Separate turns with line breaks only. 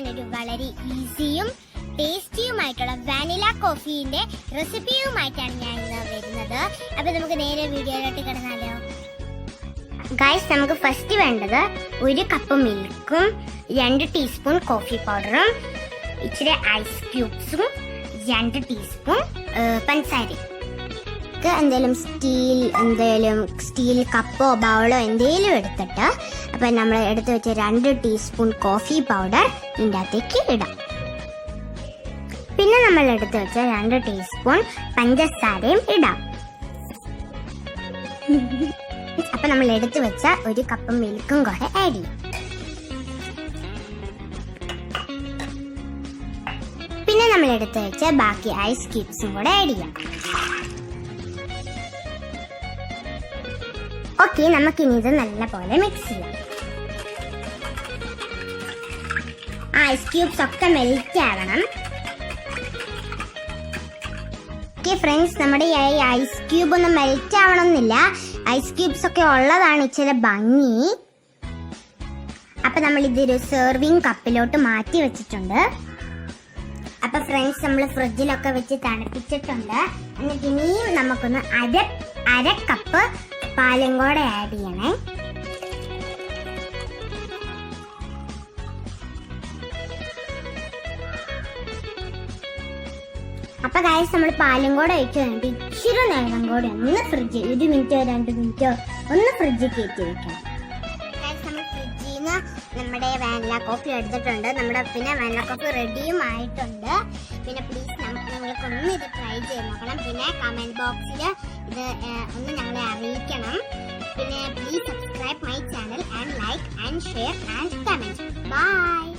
ഞാനൊരു വളരെ ഈസിയും ടേസ്റ്റിയുമായിട്ടുള്ള വാനില കോഫിന്റെ റെസിപ്പിയുമായിട്ടാണ് ഞാൻ ഇന്ന് വരുന്നത്. അപ്പൊ നമുക്ക് നേരെ വീഡിയോയിലോട്ട് കിടന്നാലോ. ഗൈസ്, നമുക്ക് ഫസ്റ്റ് വേണ്ടത് 1 കപ്പ് മിൽക്കും 2 ടീസ്പൂൺ കോഫി പൗഡറും ഇച്ചിരി ഐസ് ക്യൂബ്സും 2 ടീസ്പൂൺ പഞ്ചസാരയും. എന്തെങ്കിലും സ്റ്റീൽ കപ്പോ ബൗളോ എന്തെങ്കിലും എടുത്തിട്ട് അപ്പം നമ്മൾ എടുത്ത് വെച്ച 2 ടീസ്പൂൺ കോഫി പൗഡർ ഇതിൻ്റെ അകത്തേക്ക് ഇടാം. പിന്നെ നമ്മൾ എടുത്ത് വെച്ച 2 ടീസ്പൂൺ പഞ്ചസാരയും ഇടാം. അപ്പം നമ്മൾ എടുത്ത് വെച്ച 1 കപ്പ് മിൽക്കും കൂടെ ആഡ് ചെയ്യും. പിന്നെ നമ്മൾ എടുത്ത് വെച്ച ബാക്കി ഐസ് ക്യൂബ്സും കൂടെ ആഡ് ചെയ്യാം. ഓക്കെ, നമുക്കിനി ഇത് നല്ലപോലെ മിക്സ് ചെയ്യാം. ഐസ് ക്യൂബ്സ് ഒക്കെ മെൽറ്റ് ആവണം. ഓക്കെ ഫ്രണ്ട്സ്, നമ്മുടെ ഈ ഐസ് ക്യൂബ് ഒന്നും മെൽറ്റ് ആവണമെന്നില്ല. ഐസ് ക്യൂബ്സ് ഒക്കെ ഉള്ളതാണ് ഇച്ചിരി ഭംഗി. അപ്പൊ നമ്മൾ ഇതൊരു സെർവിങ് കപ്പിലോട്ട് മാറ്റി വെച്ചിട്ടുണ്ട്. അപ്പൊ ഫ്രണ്ട്സ്, നമ്മൾ ഫ്രിഡ്ജിലൊക്കെ വെച്ച് തണുപ്പിച്ചിട്ടുണ്ട്. എന്നിട്ട് ഇനിയും നമുക്കൊന്ന് അര കപ്പ് പാലും കൂടെ ആഡ് ചെയ്യണേ. അപ്പൊ ഗൈസ്, നമ്മൾ പാലും കൂടെ ഒഴിച്ച് വേണ്ടി ഇച്ചിരി നേരം കൂടെ ഒന്ന് ഫ്രിഡ്ജിൽ 1 മിനിറ്റോ 2 മിനിറ്റോ ഒന്ന് ഫ്രിഡ്ജിൽ കയറ്റി വെക്കണം. നമ്മൾ ഫ്രിഡ്ജിൽ നിന്ന് നമ്മുടെ വാനില കോഫി എടുത്തിട്ടുണ്ട്. പിന്നെ വാനില കോഫി റെഡിയും ആയിട്ടുണ്ട്. പിന്നെ പ്ലീസ് നിങ്ങൾക്കൊന്ന് ഇത് ട്രൈ ചെയ്ത് നോക്കണം. പിന്നെ കമന്റ് ബോക്സിൽ ഇത് ഒന്ന് ഞങ്ങളെ അറിയിക്കണം. പിന്നെ please subscribe my channel and like and share and comment. By.